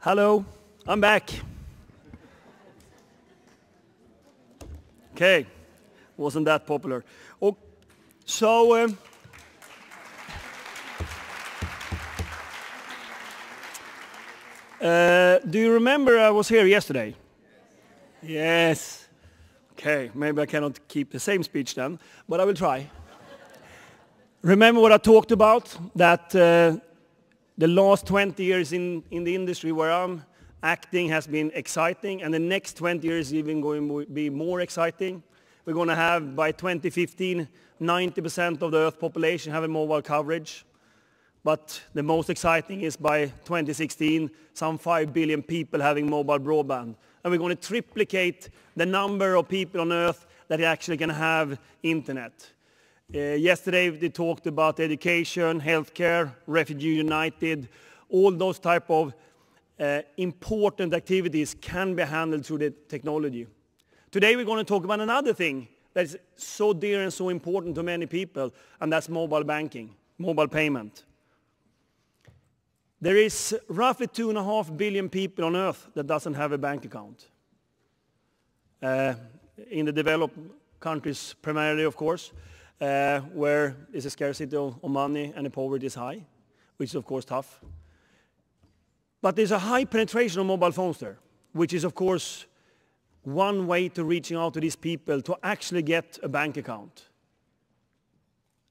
Hello, I'm back. Okay, wasn't that popular. Oh, so, do you remember I was here yesterday? Yes. Okay, maybe I cannot keep the same speech then, but I will try. Remember what I talked about? That the last 20 years in the industry where I'm acting has been exciting, and the next 20 years is even going to be more exciting. We're going to have, by 2015, 90% of the Earth population having mobile coverage. But the most exciting is by 2016, some 5 billion people having mobile broadband. And we're going to triplicate the number of people on Earth that actually can have internet. Yesterday they talked about education, healthcare, Refugee United. All those type of important activities can be handled through the technology. Today we're going to talk about another thing that is so dear and so important to many people, and that's mobile banking, mobile payment. There is roughly 2.5 billion people on Earth that doesn't have a bank account. In the developed countries primarily, of course, where there's a scarcity of money and the poverty is high, which is of course tough. But there's a high penetration of mobile phones there, which is of course one way to reaching out to these people to actually get a bank account.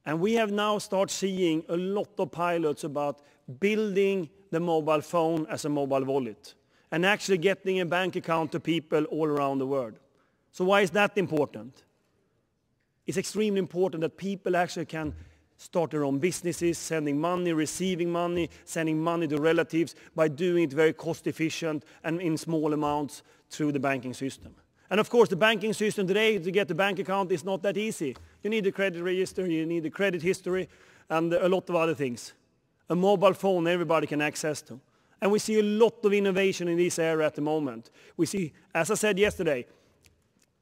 And we have now started seeing a lot of pilots about building the mobile phone as a mobile wallet and actually getting a bank account to people all around the world. So why is that important? It's extremely important that people actually can start their own businesses, sending money, receiving money, sending money to relatives by doing it very cost efficient and in small amounts through the banking system. And of course the banking system today, to get a bank account, is not that easy. You need a credit register, you need a credit history, and a lot of other things. A mobile phone everybody can access to. And we see a lot of innovation in this area at the moment. We see, as I said yesterday,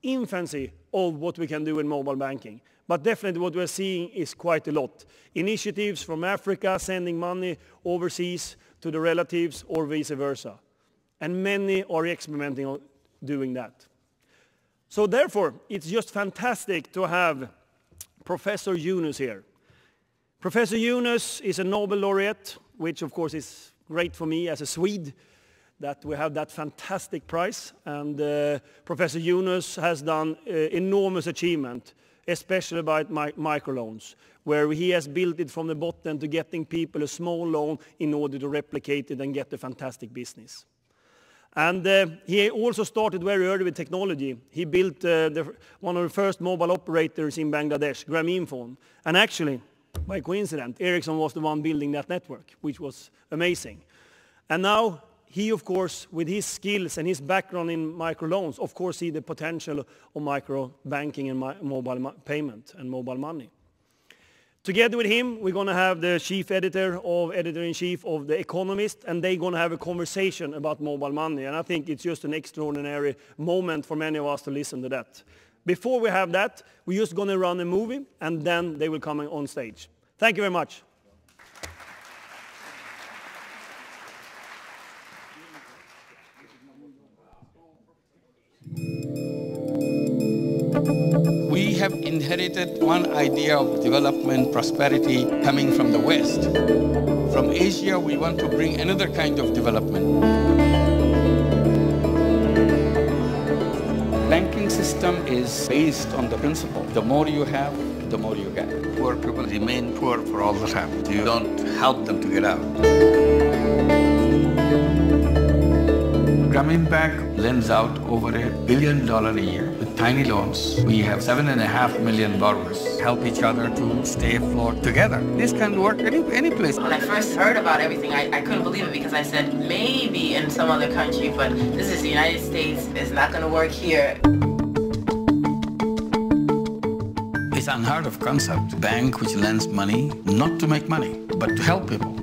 infancy of what we can do in mobile banking. But definitely what we're seeing is quite a lot. Initiatives from Africa sending money overseas to the relatives or vice versa. And many are experimenting on doing that. So therefore, it's just fantastic to have Professor Yunus here. Professor Yunus is a Nobel laureate, which of course is great for me as a Swede, that we have that fantastic prize. And Professor Yunus has done enormous achievement, especially about microloans, where he has built it from the bottom to getting people a small loan in order to replicate it and get a fantastic business. And he also started very early with technology. He built one of the first mobile operators in Bangladesh, Grammine phone. And actually, by coincidence, ERICSSON was the one building that network, which was amazing. And now he, of course, with his skills and his background in microloans, of course, see the potential of micro banking and mobile payment and mobile money. Together with him, we're going to have the chief editor-in-chief of The Economist, and they're going to have a conversation about mobile money. And I think it's just an extraordinary moment for many of us to listen to that. Before we have that, we're just going to run a movie, and then they will come on stage. Thank you very much. We have inherited one idea of development, prosperity coming from the West. From Asia, we want to bring another kind of development. Banking system is based on the principle, the more you have, the more you get. Poor people remain poor for all the time. You don't help them to get out. Grammine Bank lends out over $1 billion a year with tiny loans. We have 7.5 million borrowers. Help each other to stay afloat together. This can work any place. When I first heard about everything, I couldn't believe it because I said, maybe in some other country, but this is the United States. It's not going to work here. It's an unheard of concept. A bank which lends money not to make money, but to help people.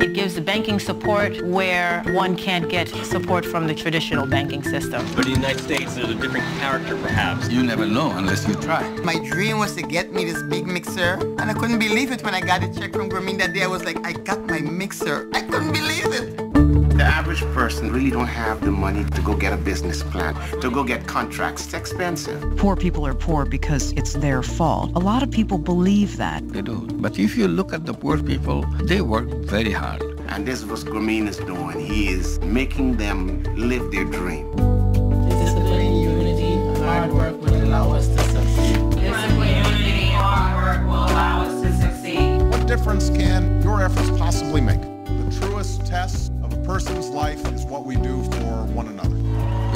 It gives the banking support where one can't get support from the traditional banking system. But in the United States, there's a different character, perhaps. You never know unless you try. My dream was to get me this big mixer, and I couldn't believe it when I got a check from Grammine that day. I was like, I got my mixer. I couldn't believe it. The average person really don't have the money to go get a business plan, to go get contracts. It's expensive. Poor people are poor because it's their fault. A lot of people believe that. They do. But if you look at the poor people, they work very hard. And this is what Grammine is doing. He is making them live their dream. Discipline, unity, hard work will allow us to succeed. Discipline, unity, hard work will allow us to succeed. What difference can your efforts possibly make? The truest test of a person's life is what we do for one another.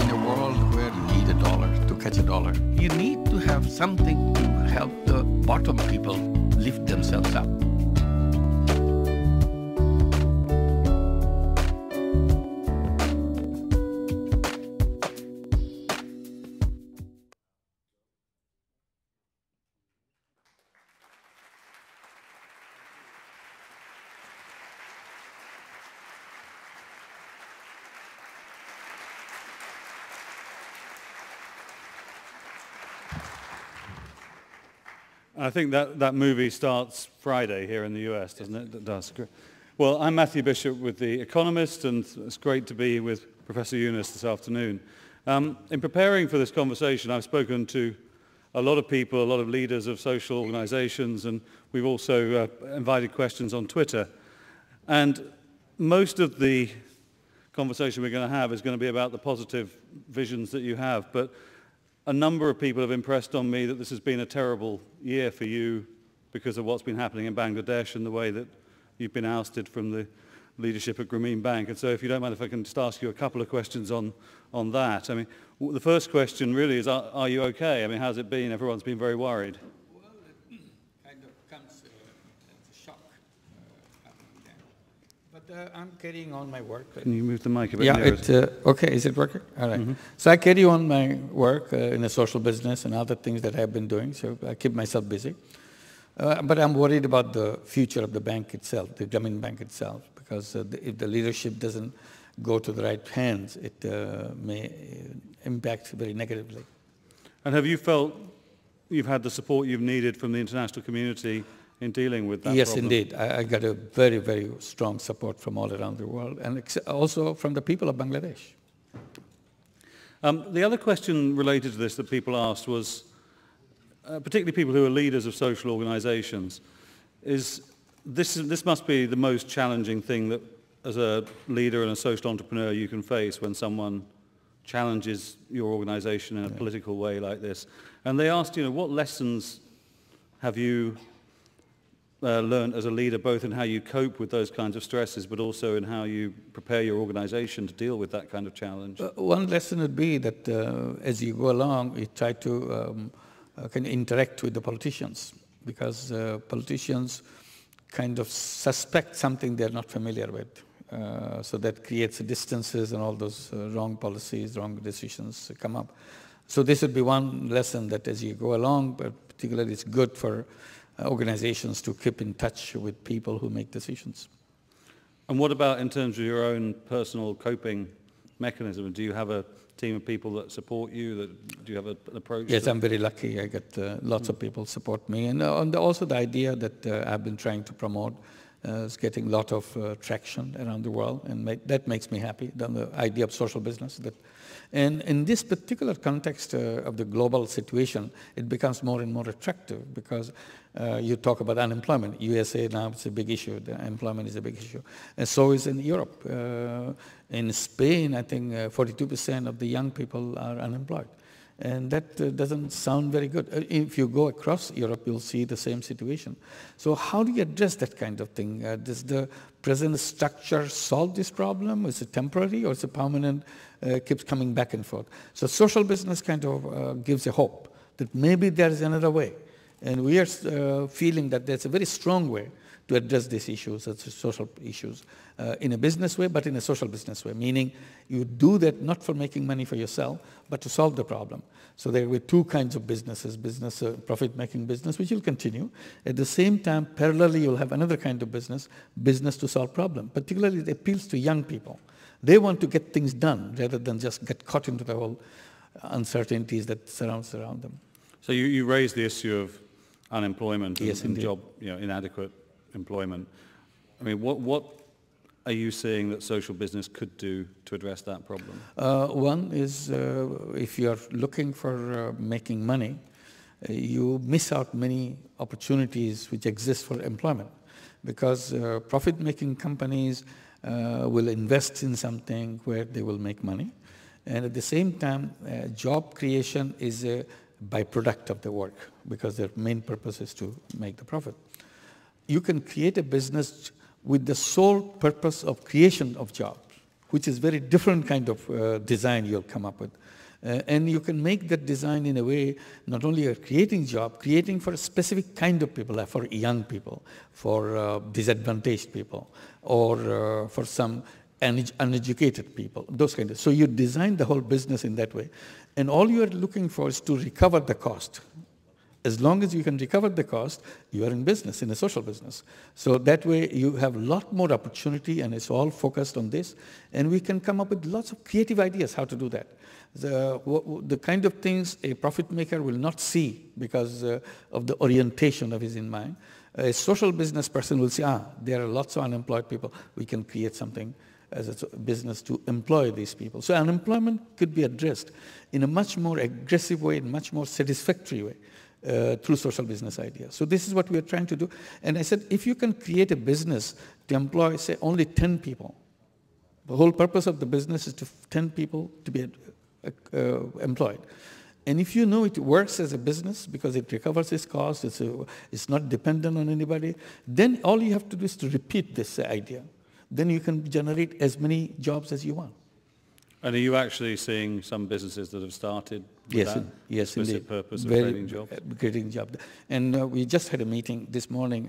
In a world where you need a dollar to catch a dollar, you need to have something to help the bottom people lift themselves up. I think that movie starts Friday here in the US, doesn't it? It does. Well, I'm Matthew Bishop with The Economist, and it's great to be with Professor Yunus this afternoon. In preparing for this conversation, I've spoken to a lot of people, a lot of leaders of social organizations, and we've also invited questions on Twitter. And most of the conversation we're going to have is going to be about the positive visions that you have. But a number of people have impressed on me that this has been a terrible year for you because of what's been happening in Bangladesh and the way that you've been ousted from the leadership at Grammine Bank. And so if you don't mind if I can just ask you a couple of questions on that. I mean, the first question really is, are you okay? I mean, how's it been? Everyone's been very worried. Well, it kind of comes as a shock. But I'm carrying on my work. Can you move the mic a bit nearer? Okay, is it working? All right. Mm-hmm. So I carry on my work in the social business and other things that I've been doing, so I keep myself busy. But I'm worried about the future of the bank itself, the Grammine Bank itself, because if the leadership doesn't go to the right hands, it may impact very negatively. And have you felt you've had the support you've needed from the international community in dealing with that Yes, problem? indeed. I got a very, very strong support from all around the world, and also from the people of Bangladesh. The other question related to this that people asked was, particularly people who are leaders of social organizations, is this must be the most challenging thing that as a leader and a social entrepreneur you can face when someone challenges your organization in a political way like this. And they asked, what lessons have you learned as a leader, both in how you cope with those kinds of stresses, but also in how you prepare your organization to deal with that kind of challenge? One lesson would be that as you go along, you try to can interact with the politicians, because politicians kind of suspect something they're not familiar with. So that creates distances and all those wrong policies, wrong decisions come up. So this would be one lesson, that as you go along, but particularly it's good for organizations to keep in touch with people who make decisions. And what about in terms of your own personal coping mechanism? Do you have a team of people that support you? Do you have an approach? Yes, I'm very lucky. I get lots of people support me. And also the idea that I've been trying to promote is getting a lot of traction around the world, and that makes me happy, the idea of social business. And in this particular context of the global situation, it becomes more and more attractive, because you talk about unemployment. USA now is a big issue. The unemployment is a big issue. And so is in Europe. In Spain, I think 42% of the young people are unemployed. And that doesn't sound very good. If you go across Europe, you'll see the same situation. So how do you address that kind of thing? Does the present structure solve this problem? Is it temporary, or is it permanent, keeps coming back and forth? So social business kind of gives a hope that maybe there is another way. And we are feeling that there's a very strong way to address these issues, as social issues, in a business way, but in a social business way, meaning you do that not for making money for yourself, but to solve the problem. So there will be two kinds of businesses, profit-making business, which will continue. At the same time, parallelly, you'll have another kind of business to solve problem. Particularly, it appeals to young people. They want to get things done rather than just get caught into the whole uncertainties that surround them. So you raised the issue of unemployment and, yes, and job, inadequate employment. I mean, what are you seeing that social business could do to address that problem? One is if you are looking for making money, you miss out many opportunities which exist for employment, because profit-making companies will invest in something where they will make money. And at the same time, job creation is a byproduct of the work, because their main purpose is to make the profit. You can create a business with the sole purpose of creation of jobs, which is very different kind of design you'll come up with. And you can make that design in a way, not only you're creating job, creating for a specific kind of people, like for young people, for disadvantaged people, or for some uneducated people, those kind of. So you design the whole business in that way. And all you are looking for is to recover the cost. As long as you can recover the cost, you are in business, in a social business. So that way you have a lot more opportunity, and it's all focused on this. And we can come up with lots of creative ideas how to do that. The kind of things a profit maker will not see because of the orientation of his in mind. A social business person will say, there are lots of unemployed people. We can create something as a business to employ these people. So unemployment could be addressed in a much more aggressive way, in a much more satisfactory way. Through social business ideas. So this is what we are trying to do. And I said, if you can create a business to employ, say, only 10 people, the whole purpose of the business is to 10 people to be employed. And if you know it works as a business because it recovers its costs, it's not dependent on anybody, then all you have to do is to repeat this idea. Then you can generate as many jobs as you want. And are you actually seeing some businesses that have started with that explicit purpose of creating jobs? Creating jobs. And we just had a meeting this morning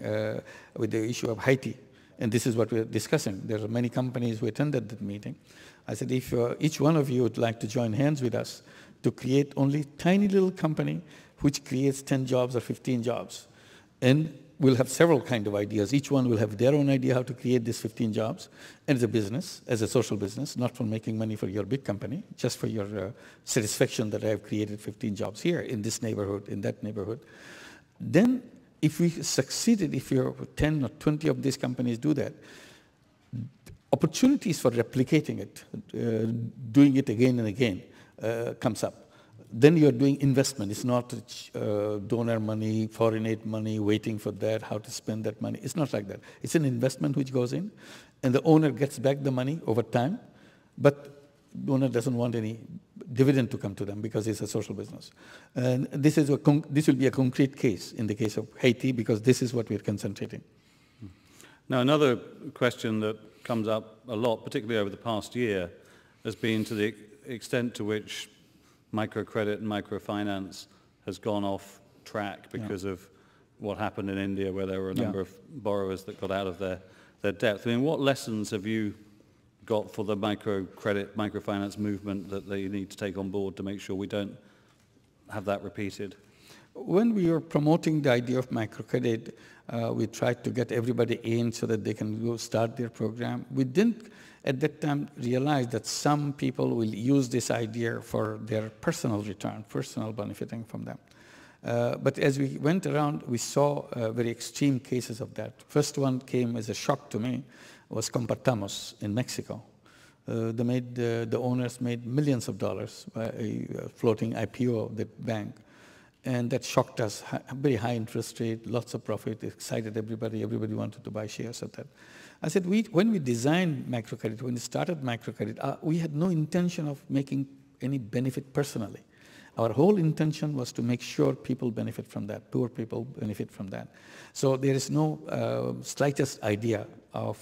with the issue of Haiti. And this is what we're discussing. There are many companies who attended that meeting. I said, if each one of you would like to join hands with us to create only tiny little company which creates 10 jobs or 15 jobs, and we'll have several kind of ideas. Each one will have their own idea how to create these 15 jobs. And as a business, as a social business, not for making money for your big company, just for your satisfaction that I have created 15 jobs here in this neighborhood, in that neighborhood. Then if we succeeded, if 10 or 20 of these companies do that, opportunities for replicating it, doing it again and again, comes up. Then you're doing investment. It's not donor money, foreign aid money, waiting for that, how to spend that money. It's not like that. It's an investment which goes in, and the owner gets back the money over time, but the owner doesn't want any dividend to come to them because it's a social business. And this will be a concrete case in the case of Haiti, because this is what we're concentrating. Now, another question that comes up a lot, particularly over the past year, has been to the extent to which microcredit and microfinance has gone off track because of what happened in India, where there were a number of borrowers that got out of their debt. I mean, what lessons have you got for the microcredit, microfinance movement that they need to take on board to make sure we don't have that repeated? When we were promoting the idea of microcredit, we tried to get everybody in so that they can go start their program. We didn't at that time realize that some people will use this idea for their personal return, personal benefiting from them. But as we went around, we saw very extreme cases of that. First one came as a shock to me, was Compartamos in Mexico. The owners made millions of dollars by a floating IPO of the bank. And that shocked us, very high interest rate, lots of profit, excited everybody. Everybody wanted to buy shares of that. I said, when we designed microcredit, when we started microcredit, we had no intention of making any benefit personally. Our whole intention was to make sure people benefit from that, poor people benefit from that. So there is no slightest idea of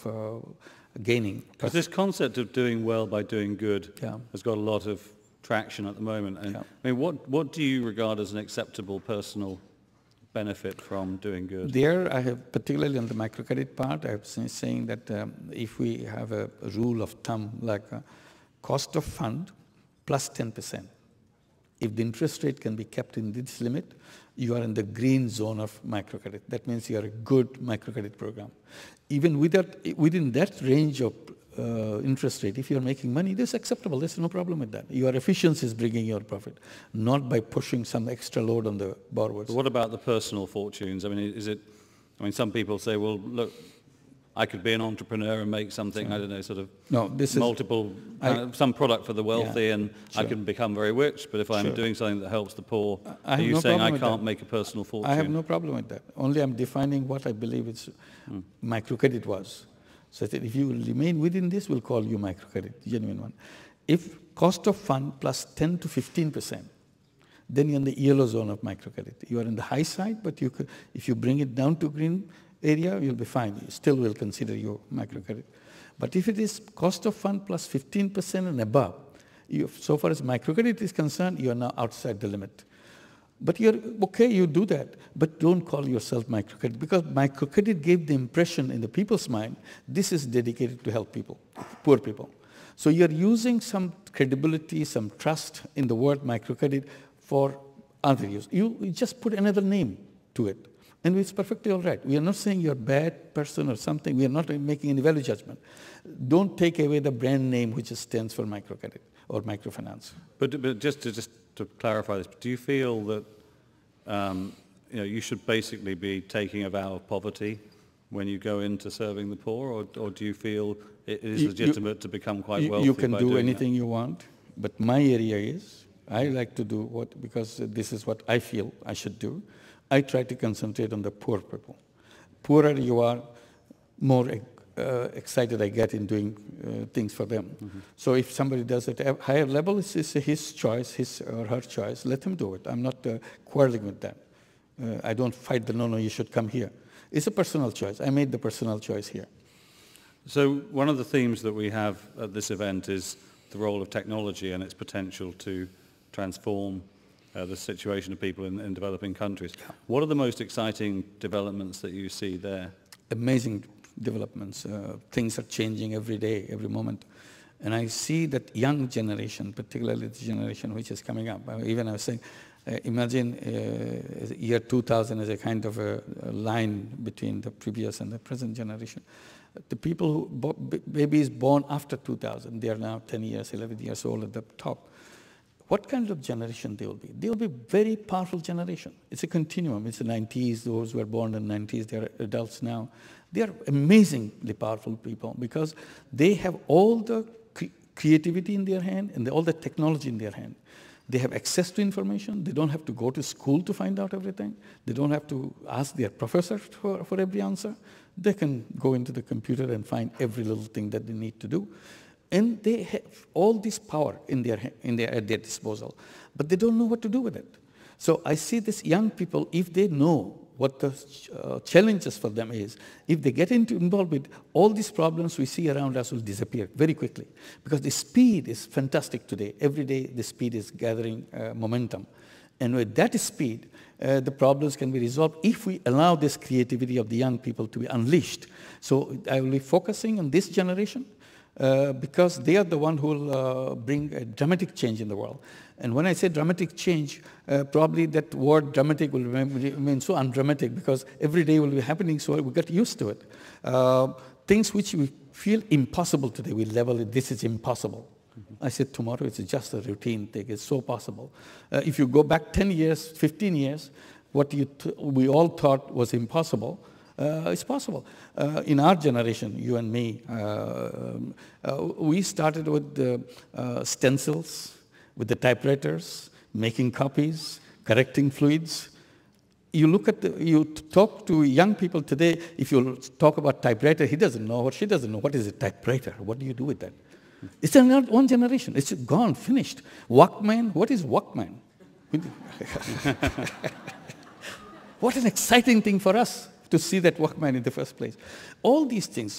gaining. Because this concept of doing well by doing good has got a lot of traction at the moment. And I mean, what do you regard as an acceptable personal benefit from doing good? There, I have, particularly on the microcredit part, I have been saying that if we have a rule of thumb, like cost of fund plus 10%, if the interest rate can be kept in this limit, you are in the green zone of microcredit. That means you are a good microcredit program. Even within that range of interest rate, if you are making money, that's acceptable. There's no problem with that. Your efficiency is bringing your profit, not by pushing some extra load on the borrowers. But what about the personal fortunes? I mean, some people say, well, look, I could be an entrepreneur and make something, I don't know, sort of multiple, some product for the wealthy, and I can become very rich, but if I'm doing something that helps the poor, are you saying I can't make a personal fortune? I have no problem with that. Only I'm defining what I believe it's microcredit was. So that if you remain within this, we'll call you microcredit, genuine one. If cost of fund plus 10 to 15%, then you're in the yellow zone of microcredit. You are in the high side, but you could, if you bring it down to green area, you'll be fine. You still will consider you microcredit. But if it is cost of fund plus 15% and above, so far as microcredit is concerned, you are now outside the limit. But you're okay, you do that, but don't call yourself microcredit, because microcredit gave the impression in the people's mind, this is dedicated to help people, poor people. So you're using some credibility, some trust in the word microcredit for other use. You just put another name to it, and it's perfectly all right. We are not saying you're a bad person or something. We are not making any value judgment. Don't take away the brand name which stands for microcredit or microfinance. But just to clarify this, do you feel that you should basically be taking a vow of poverty when you go into serving the poor, or do you feel it is legitimate to become quite wealthy? You can do anything you want, but my area is, I like to do because this is what I feel I should do. I try to concentrate on the poor people. Poorer you are, more excited I get in doing things for them. Mm-hmm. So if somebody does it at a higher level, it's his choice, his or her choice. Let him do it. I'm not quarreling with that. I don't fight no, you should come here. It's a personal choice. I made the personal choice here. So one of the themes that we have at this event is the role of technology and its potential to transform the situation of people in developing countries. What are the most exciting developments that you see there? Amazing developments. Things are changing every day, every moment. And I see that young generation, particularly the generation which is coming up. Even I was saying, imagine year 2000 as a kind of a line between the previous and the present generation. The people who, babies born after 2000, they are now 10 years, 11 years old at the top. What kind of generation they will be? They will be a very powerful generation. It's a continuum. It's the 90s, those who were born in the 90s, they're adults now. They are amazingly powerful people because they have all the creativity in their hand and all the technology in their hand. They have access to information. They don't have to go to school to find out everything. They don't have to ask their professor for every answer. They can go into the computer and find every little thing that they need to do. And they have all this power at their disposal, but they don't know what to do with it. So I see these young people, if they know what the challenges for them is, if they get involved with all these problems we see around us will disappear very quickly. Because the speed is fantastic today. Every day the speed is gathering momentum. And with that speed, the problems can be resolved if we allow this creativity of the young people to be unleashed. So I will be focusing on this generation, because they are the one who will bring a dramatic change in the world. And when I say dramatic change, probably that word dramatic will remain so undramatic because every day will be happening, so we get used to it. Things which we feel impossible today, we level it, this is impossible. Mm-hmm. I said tomorrow it's just a routine thing, it's so possible. If you go back 10 years, 15 years, what we all thought was impossible, it's possible. In our generation, you and me, we started with the stencils, with the typewriters, making copies, correcting fluids. You talk to young people today, if you talk about typewriter, he doesn't know, or she doesn't know, what is a typewriter? What do you do with that? It's not one generation, it's gone, finished. Walkman, what is Walkman? What an exciting thing for us to see that Walkman in the first place. All these things.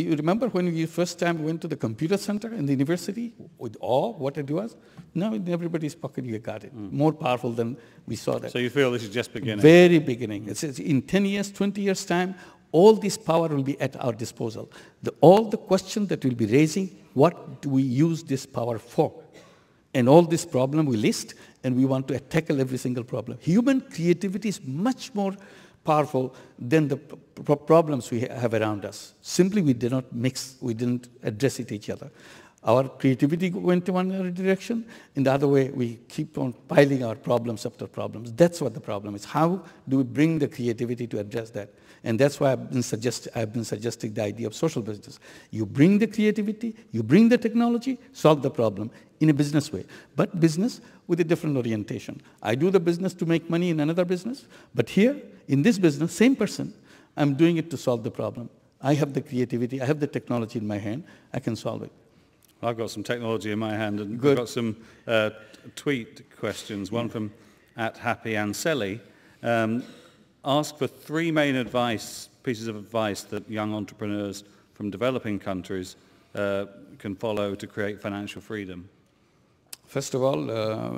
You remember when we first time went to the computer center in the university with awe, what it was? Now in everybody's pocket you got it. More powerful than we saw that. So you feel this is just beginning? Very beginning. It's in 10 years, 20 years' time, all this power will be at our disposal. All the questions that we'll be raising, what do we use this power for? And all this problem we list, and we want to tackle every single problem. Human creativity is much more powerful than the problems we have around us. Simply we did not mix, we didn't address it each other. Our creativity went in one direction, in the other way we keep on piling our problems after problems. That's what the problem is. How do we bring the creativity to address that? And that's why I've been suggesting the idea of social business. You bring the creativity, you bring the technology, solve the problem in a business way. But business with a different orientation. I do the business to make money in another business, but here, in this business, same person, I'm doing it to solve the problem. I have the creativity, I have the technology in my hand, I can solve it. I've got some technology in my hand, and Good. I've got some tweet questions. One from @HappyAnseli. Ask for 3 main pieces of advice that young entrepreneurs from developing countries can follow to create financial freedom. First of all,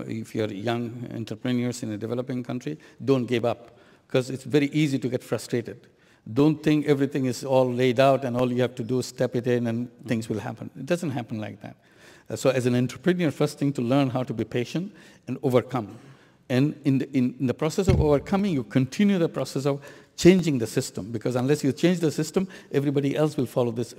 if you're young entrepreneurs in a developing country, don't give up, because it's very easy to get frustrated. Don't think everything is all laid out and all you have to do is step it in and things will happen. It doesn't happen like that. So as an entrepreneur, first thing to learn how to be patient and overcome. And in the process of overcoming, you continue the process of changing the system, because unless you change the system, everybody else will follow this,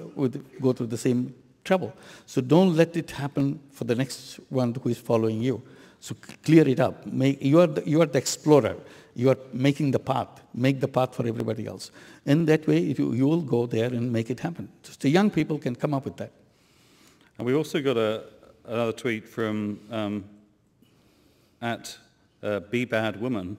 go through the same trouble. So don't let it happen for the next one who is following you. So clear it up. You are the explorer. You are making the path. Make the path for everybody else. And that way, you will go there and make it happen. Just the young people can come up with that. And we also got another tweet from @BeBadWoman.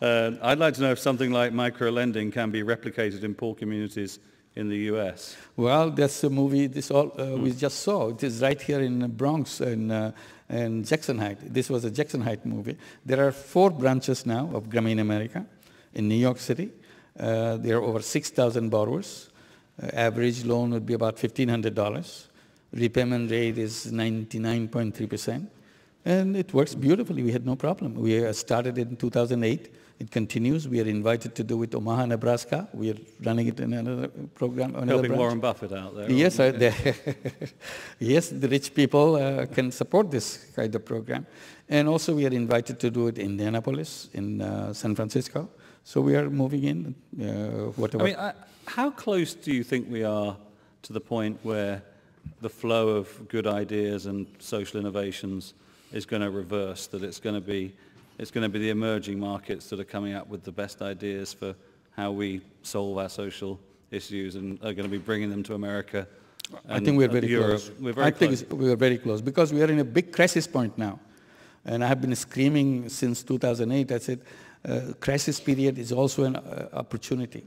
I'd like to know if something like micro-lending can be replicated in poor communities in the US. Well, that's a movie we just saw. It is right here in the Bronx and Jackson Heights. This was a Jackson Heights movie. There are 4 branches now of Grammine America in New York City. There are over 6,000 borrowers. Average loan would be about $1,500. Repayment rate is 99.3%. And it works beautifully. We had no problem. We started it in 2008. It continues. We are invited to do it in Omaha, Nebraska. We are running it in another program. Helping Warren Buffett out there. Yes, yes, the rich people can support this kind of program. And also we are invited to do it in Indianapolis, in San Francisco. So we are moving in, whatever. I mean, how close do you think we are to the point where the flow of good ideas and social innovations is going to reverse, that it's going to be the emerging markets that are coming up with the best ideas for how we solve our social issues and are going to be bringing them to America? I think we're very close. We're very close. We are very close because we are in a big crisis point now. And I have been screaming since 2008. I said, crisis period is also an opportunity.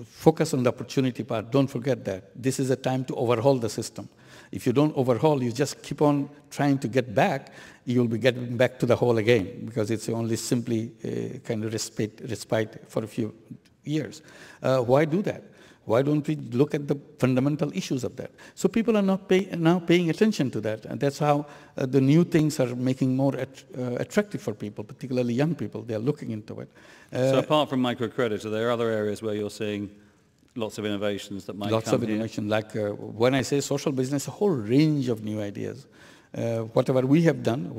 Focus on the opportunity part. Don't forget that. This is a time to overhaul the system. If you don't overhaul, you just keep on trying to get back, you'll be getting back to the hole again, because it's only simply kind of respite for a few years. Why do that? Why don't we look at the fundamental issues of that? So people are now paying attention to that, and that's how the new things are making more attractive for people, particularly young people. They're looking into it. So apart from microcredit, are there other areas where you're seeing lots of innovations that might come here? Lots of innovation, like when I say social business, a whole range of new ideas. Whatever we have done,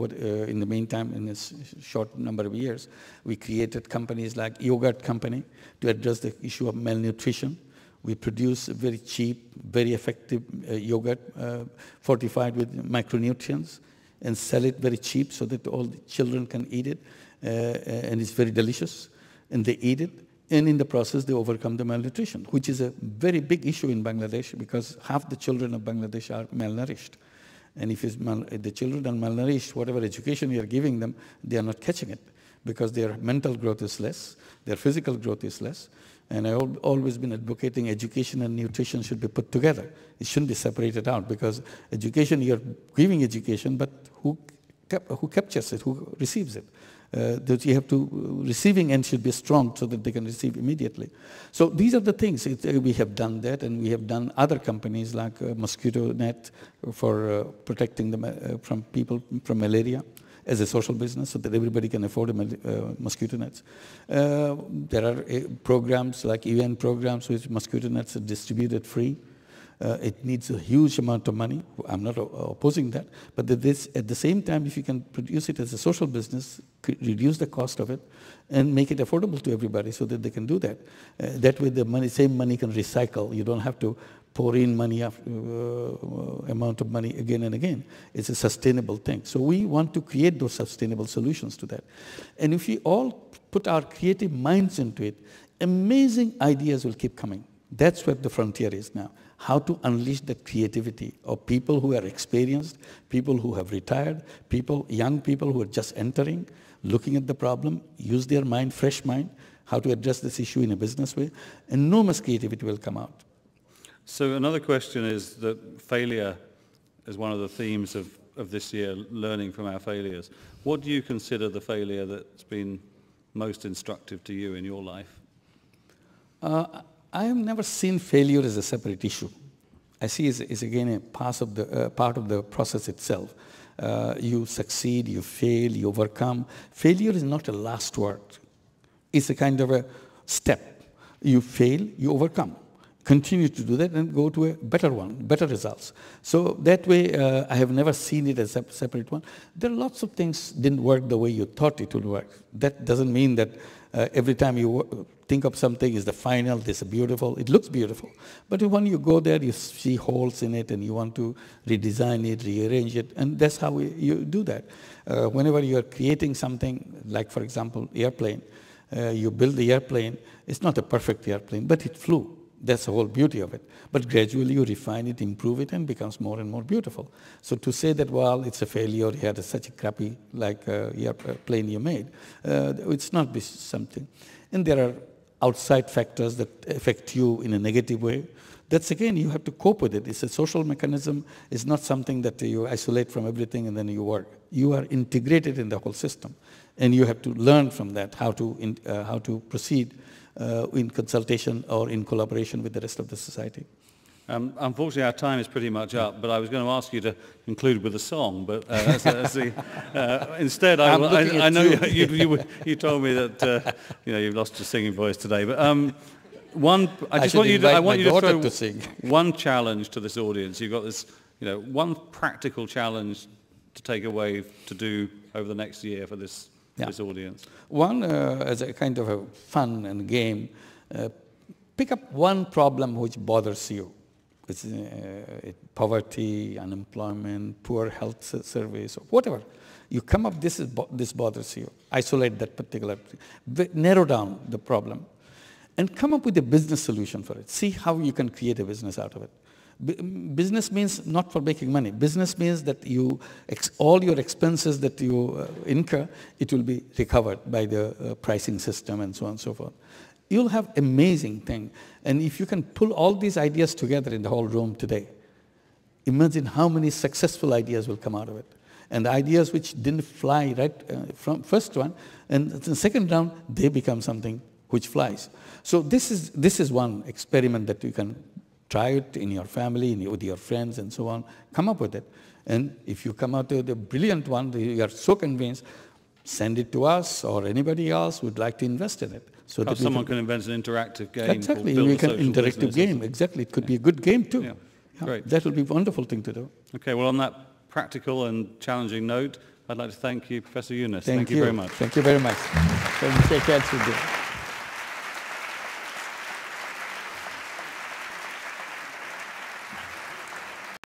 in the meantime, in this short number of years, we created companies like yogurt company to address the issue of malnutrition. We produce very cheap, very effective yogurt fortified with micronutrients and sell it very cheap so that all the children can eat it. And it's very delicious. And they eat it. And in the process, they overcome the malnutrition, which is a very big issue in Bangladesh because half the children of Bangladesh are malnourished. And if the children are malnourished, whatever education you are giving them, they are not catching it because their mental growth is less, their physical growth is less. And I've always been advocating education and nutrition should be put together. It shouldn't be separated out because education, you're giving education, but who captures it, who receives it? That you have to, receiving end should be strong so that they can receive immediately. So these are the things. We have done that, and we have done other companies like mosquito net for protecting them from people from malaria as a social business so that everybody can afford mosquito nets. There are programs like UN programs which mosquito nets are distributed free. It needs a huge amount of money. I'm not opposing that. But at the same time, if you can produce it as a social business, reduce the cost of it, and make it affordable to everybody so that they can do that. That way the same money can recycle. You don't have to pour in money, amount of money again and again. It's a sustainable thing. So we want to create those sustainable solutions to that. And if we all put our creative minds into it, amazing ideas will keep coming. That's what the frontier is now. How to unleash the creativity of people who are experienced, people who have retired, young people who are just entering, looking at the problem, use their mind, fresh mind, how to address this issue in a business way. Enormous creativity will come out. So another question is that failure is one of the themes of this year, learning from our failures. What do you consider the failure that's been most instructive to you in your life? I have never seen failure as a separate issue. I see it as again a part of the process itself. You succeed, you fail, you overcome. Failure is not a last word. It's a kind of a step. You fail, you overcome. Continue to do that and go to a better one, better results. So that way, I have never seen it as a separate one. There are lots of things didn't work the way you thought it would work. That doesn't mean that every time you think of something is the final, this is beautiful. It looks beautiful. But when you go there, you see holes in it and you want to redesign it, rearrange it. And that's how you do that. Whenever you are creating something, like for example, airplane, you build the airplane. It's not a perfect airplane, but it flew. That's the whole beauty of it. But gradually you refine it, improve it, and it becomes more and more beautiful. So to say that, well, it's a failure, you had such a crappy plane you made, it's not something. And there are outside factors that affect you in a negative way. That's again, you have to cope with it. It's a social mechanism. It's not something that you isolate from everything and then you work. You are integrated in the whole system. And you have to learn from that how to proceed in consultation or in collaboration with the rest of the society. Unfortunately, our time is pretty much up, but I was going to ask you to conclude with a song, but instead, I know you told me that you've lost your singing voice today. But I want you to throw one challenge to this audience. You've got this, one practical challenge to take away to do over the next year for this audience. One, as a kind of a fun and game, pick up one problem which bothers you. It's poverty, unemployment, poor health service, or whatever. You come up, this bothers you. Isolate that particular, narrow down the problem, and come up with a business solution for it. See how you can create a business out of it. Business means not for making money. Business means that all your expenses that you incur, it will be recovered by the pricing system and so on and so forth. You'll have amazing thing. And if you can pull all these ideas together in the whole room today, imagine how many successful ideas will come out of it. And the ideas which didn't fly right from first one, and the second round, they become something which flies. So this is one experiment that you can try it in your family, with your friends and so on. Come up with it. And if you come out with a brilliant one, you are so convinced, send it to us or anybody else would like to invest in it. So that someone can invent an interactive game. Exactly, we can interactive game. Exactly, it could be a good game too. Yeah. Great. That would be a wonderful thing to do. Okay, well on that practical and challenging note, I'd like to thank you, Professor Yunus. Thank you very much. Thank you very much. Shake hands with you.